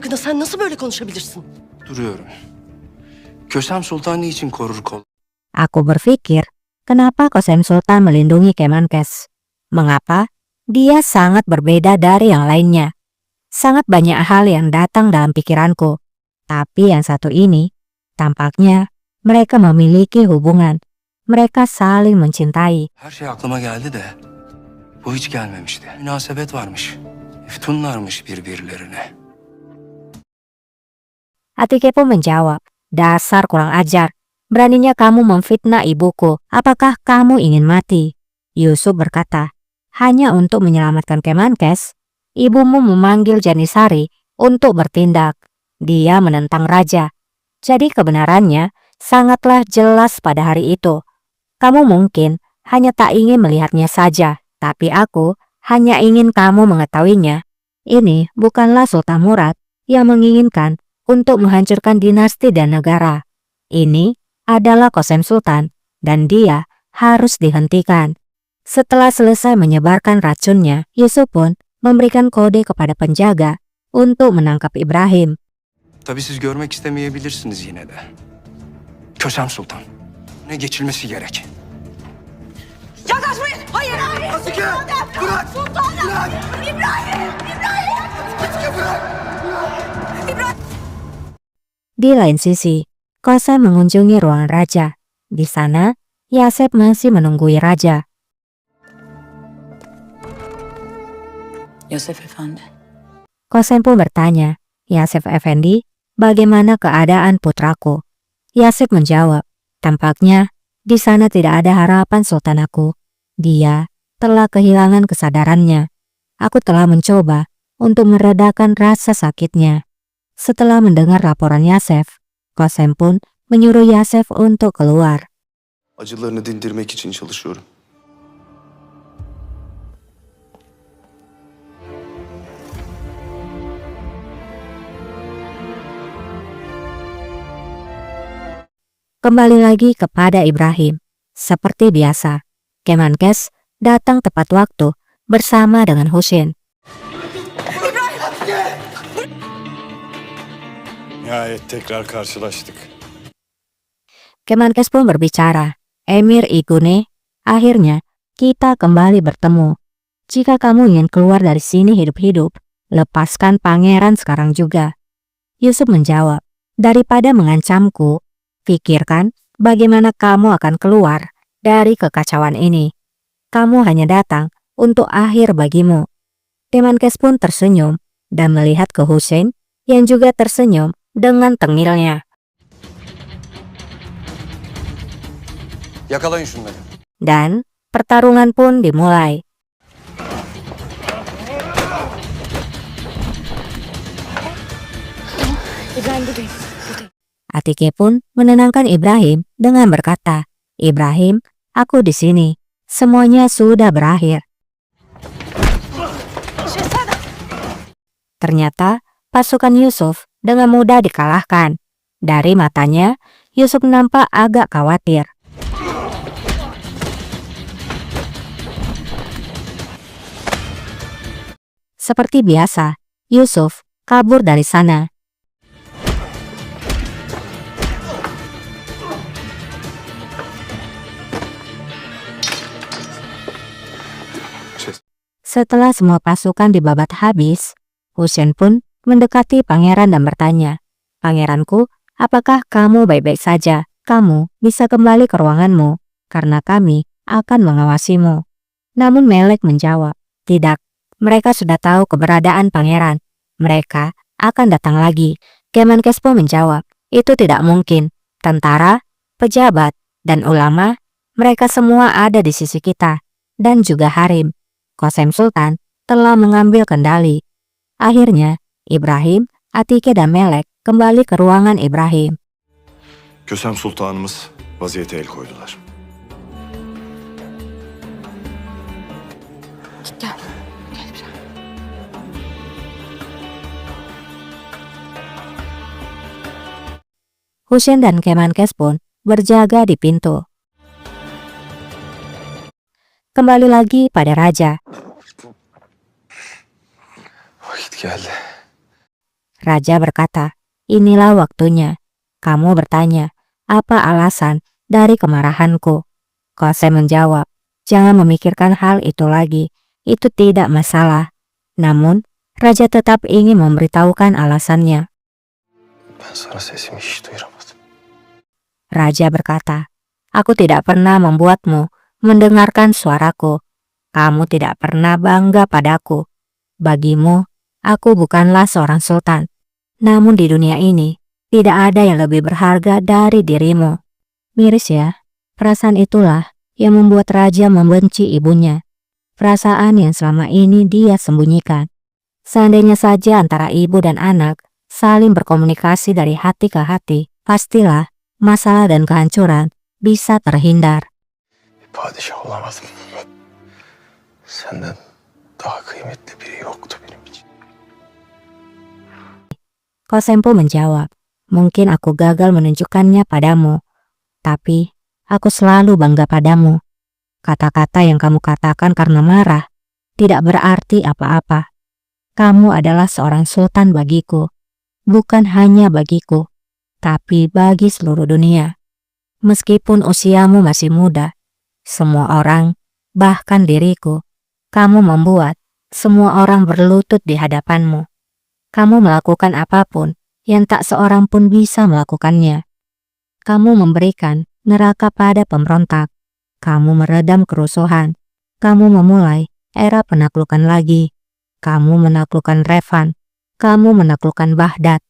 farkında. Sen nasıl böyle konuşabilirsin? Duruyorum. Kösem Sultan niçin korur kol? Aku berpikir, kenapa Kosem Sultan melindungi Kemenkes? Mengapa? Dia sangat berbeda dari yang lainnya. Sangat banyak hal yang datang dalam pikiranku. Tapi yang satu ini, tampaknya mereka memiliki hubungan. Mereka saling mencintai. Her şey aklıma geldi de bu hiç gelmemişti. Münasebet varmış. Eftunlarmış birbirlerine. Atike pun menjawab, dasar kurang ajar. Beraninya kamu memfitnah ibuku. Apakah kamu ingin mati? Yusuf berkata, hanya untuk menyelamatkan Kemenkes, ibumu memanggil Janisari untuk bertindak. Dia menentang raja. Jadi kebenarannya sangatlah jelas pada hari itu. Kamu mungkin hanya tak ingin melihatnya saja, tapi aku hanya ingin kamu mengetahuinya. Ini bukanlah Sultan Murad yang menginginkan untuk menghancurkan dinasti dan negara. Ini adalah Kosem Sultan dan dia harus dihentikan. Setelah selesai menyebarkan racunnya, Yusuf pun memberikan kode kepada penjaga untuk menangkap Ibrahim. Tabii siz görmek istemeyebilirsiniz yine de. Kösem Sultan. Ne geçilmesi gerek. Yaklaşmayın! Hayır! Atike! Bırak! Sultanım! Bırak! İbrahim! İbrahim! Atike bırak! İbrahim! Di lain sisi, Kosem mengunjungi ruangan raja. Di sana, Yasef masih menunggui raja. Yosef Efendi, Kosem pun bertanya, Yasef Effendi, bagaimana keadaan putraku? Yasef menjawab, tampaknya di sana tidak ada harapan sultan aku. Dia telah kehilangan kesadarannya. Aku telah mencoba untuk meredakan rasa sakitnya. Setelah mendengar laporan Yasef, Kosem pun menyuruh Yasef untuk keluar. Acılarını dindirmek için çalışıyorum. Kembali lagi kepada Ibrahim. Seperti biasa, Kemenkes datang tepat waktu bersama dengan Hussein. Nihayet tekrar karşılaştık. Kemenkes pun berbicara, Emir Igune, akhirnya kita kembali bertemu. Jika kamu ingin keluar dari sini hidup-hidup, lepaskan pangeran sekarang juga. Yusuf menjawab, daripada mengancamku, pikirkan bagaimana kamu akan keluar dari kekacauan ini. Kamu hanya datang untuk akhir bagimu. Kemenkes pun tersenyum dan melihat ke Hussein yang juga tersenyum dengan tengilnya. Yakalayın şunları. Dan pertarungan pun dimulai. İbrahim buradayım. Atike pun menenangkan Ibrahim dengan berkata, Ibrahim, aku di sini. Semuanya sudah berakhir. Ternyata pasukan Yusuf dengan mudah dikalahkan. Dari matanya, Yusuf nampak agak khawatir. Seperti biasa, Yusuf kabur dari sana. Setelah semua pasukan dibabat habis, Hussein pun mendekati pangeran dan bertanya, Pangeranku, apakah kamu baik-baik saja? Kamu bisa kembali ke ruanganmu, karena kami akan mengawasimu. Namun Melek menjawab, tidak, mereka sudah tahu keberadaan pangeran. Mereka akan datang lagi. Kemenkes pun menjawab, itu tidak mungkin. Tentara, pejabat, dan ulama, mereka semua ada di sisi kita, dan juga Harim. Kosem Sultan telah mengambil kendali. Akhirnya, Ibrahim, Atike dan Melek kembali ke ruangan Ibrahim. Kösem Sultanımız vaziyete el koydular. Gel. Gel İbrahim. Hussein dan Kemenkes pun berjaga di pintu. Kembali lagi pada raja. Vakit geldi. Raja berkata, inilah waktunya. Kamu bertanya, apa alasan dari kemarahanku? Kosem menjawab, jangan memikirkan hal itu lagi. Itu tidak masalah. Namun, Raja tetap ingin memberitahukan alasannya. Ben sana sesimi hiç duyuramadım. Raja berkata, aku tidak pernah membuatmu mendengarkan suaraku. Kamu tidak pernah bangga padaku. Bagimu, aku bukanlah seorang sultan. Namun di dunia ini, tidak ada yang lebih berharga dari dirimu. Miris ya, perasaan itulah yang membuat Raja membenci ibunya. Perasaan yang selama ini dia sembunyikan. Seandainya saja antara ibu dan anak saling berkomunikasi dari hati ke hati, pastilah masalah dan kehancuran bisa terhindar. Padişah olamadım. Senden daha kıymetli biri yoktu benim için. Kosempo menjawab, mungkin aku gagal menunjukkannya padamu, tapi aku selalu bangga padamu. Kata-kata yang kamu katakan karena marah tidak berarti apa-apa. Kamu adalah seorang sultan bagiku, bukan hanya bagiku, tapi bagi seluruh dunia. Meskipun usiamu masih muda, semua orang, bahkan diriku, kamu membuat semua orang berlutut di hadapanmu. Kamu melakukan apapun yang tak seorang pun bisa melakukannya. Kamu memberikan neraka pada pemberontak. Kamu meredam kerusuhan. Kamu memulai era penaklukan lagi. Kamu menaklukkan Revan. Kamu menaklukkan Baghdad.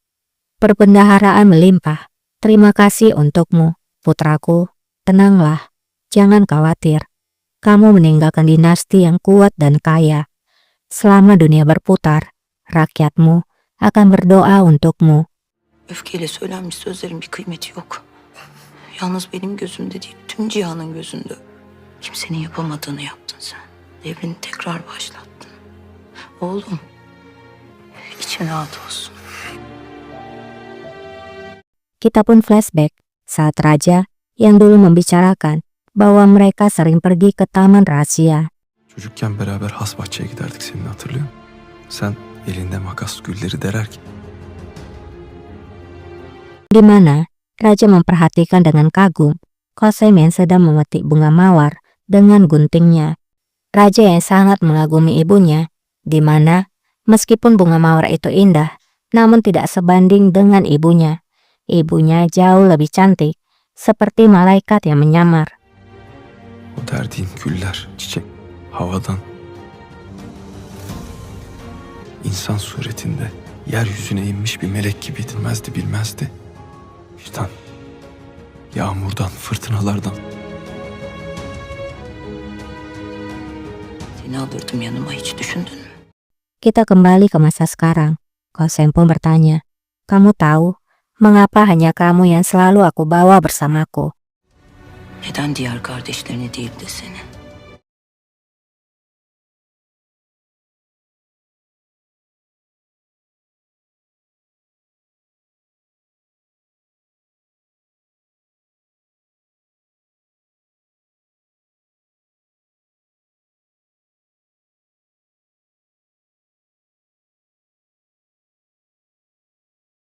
Perbendaharaan melimpah. Terima kasih untukmu, putraku. Tenanglah, jangan khawatir. Kamu meninggalkan dinasti yang kuat dan kaya. Selama dunia berputar, rakyatmu akan berdoa untukmu. Öfkeyle söylenmiş sözlerin bir kıymeti yok. Yalnız benim gözümde değil, tüm cihanın gözünde. Kimsenin yapamadığını yaptın sen. Devrini tekrar başlattın. Oğlum, için rahat olsun. Kita pun flashback saat Raja yang dulu membicarakan bahwa mereka sering pergi ke taman rahasia. Çocukken beraber has bahçeye giderdik seninle, hatırlıyor musun? Sen elinde makas gülleri dererken. Di mana Raja memperhatikan dengan kagum Kosem yang sedang memetik bunga mawar dengan guntingnya. Raja yang sangat mengagumi ibunya, di mana meskipun bunga mawar itu indah, namun tidak sebanding dengan ibunya. Ibunya jauh lebih cantik, seperti malaikat yang menyamar. O derdiğin güller, çiçek, havadan. İnsan suretinde yeryüzüne inmiş bir melek gibiydi, bilmezdi. Vicdan, yağmurdan, fırtınalardan. Seni alırdım yanıma, hiç düşündün mü? Kita kembali ke masa sekarang. Kosem pun bertanya, kamu tahu mengapa hanya kamu yang selalu aku bawa bersamaku? Neden diğer kardeşlerini değil de seni?